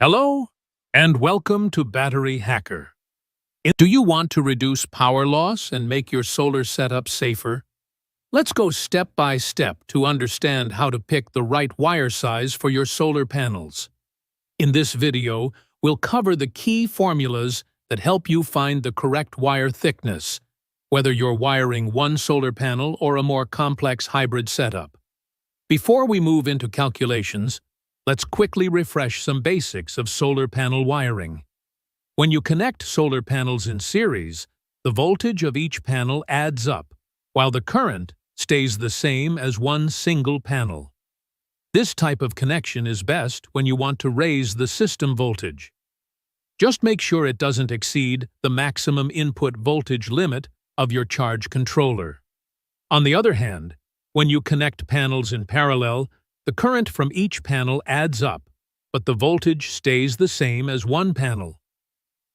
Hello, and welcome to Battery Hacker. Do you want to reduce power loss and make your solar setup safer? Let's go step by step to understand how to pick the right wire size for your solar panels. In this video, we'll cover the key formulas that help you find the correct wire thickness, whether you're wiring one solar panel or a more complex hybrid setup. Before we move into calculations, let's quickly refresh some basics of solar panel wiring. When you connect solar panels in series, the voltage of each panel adds up, while the current stays the same as one single panel. This type of connection is best when you want to raise the system voltage. Just make sure it doesn't exceed the maximum input voltage limit of your charge controller. On the other hand, when you connect panels in parallel, the current from each panel adds up, but the voltage stays the same as one panel.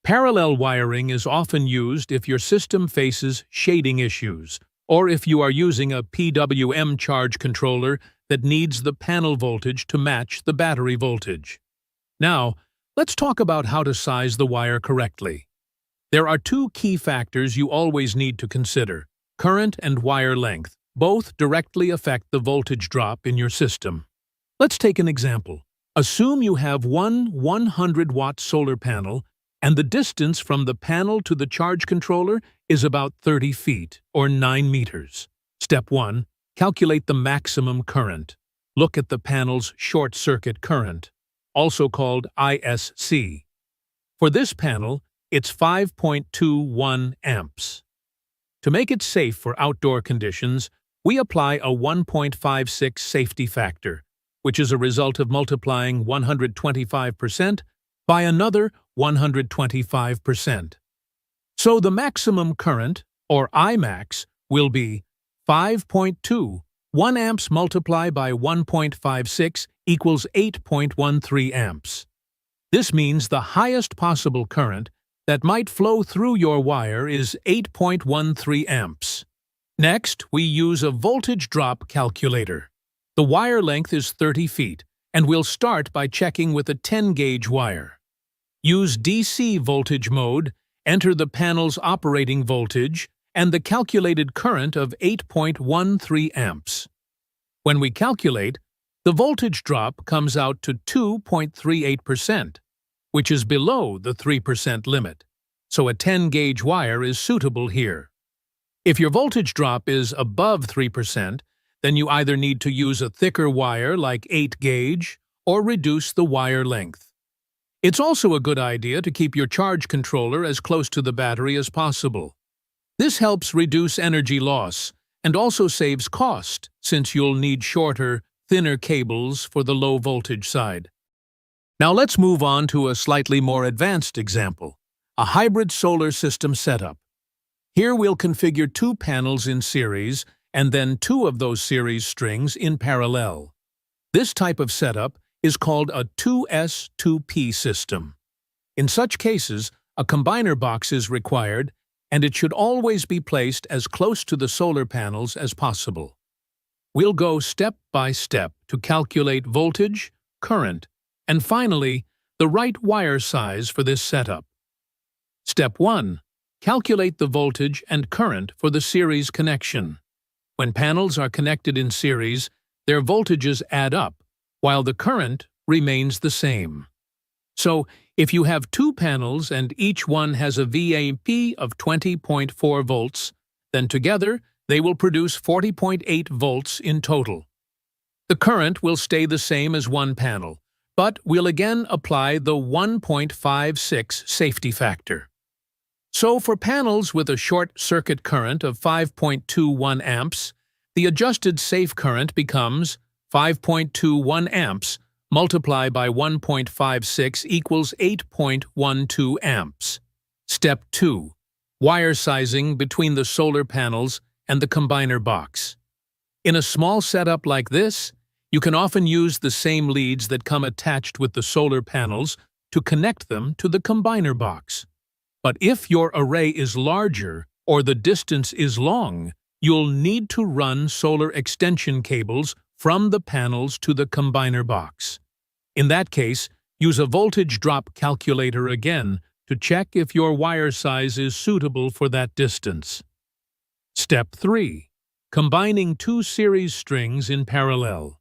Parallel wiring is often used if your system faces shading issues, or if you are using a PWM charge controller that needs the panel voltage to match the battery voltage. Now, let's talk about how to size the wire correctly. There are two key factors you always need to consider: current and wire length. Both directly affect the voltage drop in your system. Let's take an example. Assume you have one 100-watt solar panel and the distance from the panel to the charge controller is about 30 feet, or 9 meters. Step 1. Calculate the maximum current. Look at the panel's short-circuit current, also called ISC. For this panel, it's 5.21 amps. To make it safe for outdoor conditions, we apply a 1.56 safety factor, which is a result of multiplying 125% by another 125%. So the maximum current, or Imax, will be 5.2. 1 amps multiplied by 1.56 equals 8.13 amps. This means the highest possible current that might flow through your wire is 8.13 amps. Next, we use a voltage drop calculator. The wire length is 30 feet, and we'll start by checking with a 10-gauge wire. Use DC voltage mode, enter the panel's operating voltage, and the calculated current of 8.13 amps. When we calculate, the voltage drop comes out to 2.38%, which is below the 3% limit, so a 10-gauge wire is suitable here. If your voltage drop is above 3%, then you either need to use a thicker wire like 8-gauge or reduce the wire length. It's also a good idea to keep your charge controller as close to the battery as possible. This helps reduce energy loss and also saves cost, since you'll need shorter, thinner cables for the low voltage side. Now let's move on to a slightly more advanced example, a hybrid solar system setup. Here we'll configure two panels in series and then two of those series strings in parallel. This type of setup is called a 2S2P system. In such cases, a combiner box is required, and it should always be placed as close to the solar panels as possible. We'll go step by step to calculate voltage, current, and finally, the right wire size for this setup. Step 1. Calculate the voltage and current for the series connection. When panels are connected in series, their voltages add up, while the current remains the same. So, if you have two panels and each one has a VAP of 20.4 volts, then together they will produce 40.8 volts in total. The current will stay the same as one panel, but we'll again apply the 1.56 safety factor. So for panels with a short-circuit current of 5.21 amps, the adjusted safe current becomes 5.21 amps multiplied by 1.56 equals 8.12 amps. Step 2. Wire sizing between the solar panels and the combiner box. In a small setup like this, you can often use the same leads that come attached with the solar panels to connect them to the combiner box. But if your array is larger or the distance is long, you'll need to run solar extension cables from the panels to the combiner box. In that case, Use a voltage drop calculator again to check if your wire size is suitable for that distance. Step 3. Combining two series strings in parallel.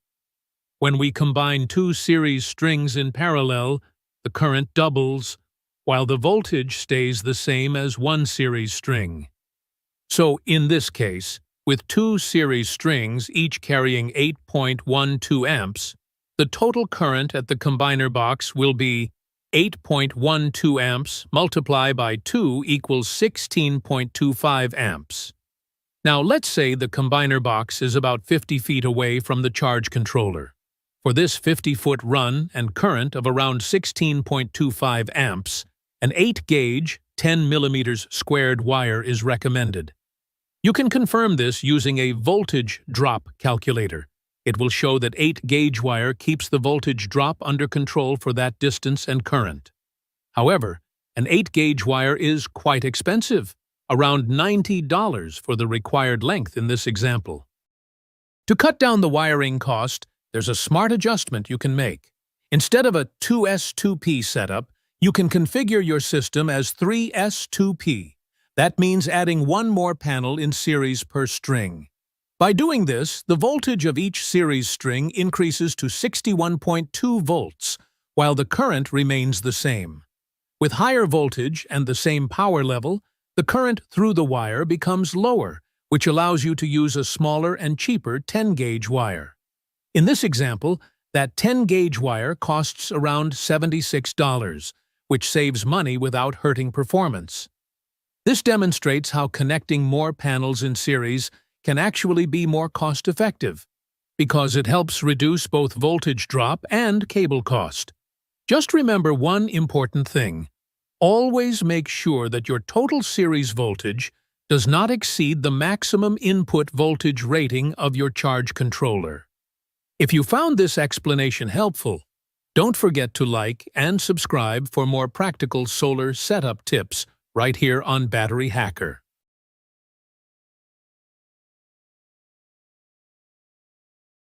When we combine two series strings in parallel, the current doubles, while the voltage stays the same as one series string. So, in this case, with two series strings each carrying 8.12 amps, the total current at the combiner box will be 8.12 amps multiplied by 2 equals 16.25 amps. Now let's say the combiner box is about 50 feet away from the charge controller. For this 50-foot run and current of around 16.25 amps, an 8-gauge, 10 millimeters squared wire is recommended. You can confirm this using a voltage drop calculator. It will show that 8-gauge wire keeps the voltage drop under control for that distance and current. However, an 8-gauge wire is quite expensive, around $90 for the required length in this example. To cut down the wiring cost, there's a smart adjustment you can make. Instead of a 2S2P setup, you can configure your system as 3S2P. That means adding one more panel in series per string. By doing this, the voltage of each series string increases to 61.2 volts, while the current remains the same. With higher voltage and the same power level, the current through the wire becomes lower, which allows you to use a smaller and cheaper 10-gauge wire. In this example, that 10-gauge wire costs around $76, which saves money without hurting performance. This demonstrates how connecting more panels in series can actually be more cost-effective, because it helps reduce both voltage drop and cable cost. Just remember one important thing. Always make sure that your total series voltage does not exceed the maximum input voltage rating of your charge controller. If you found this explanation helpful, don't forget to like and subscribe for more practical solar setup tips right here on Battery Hacker.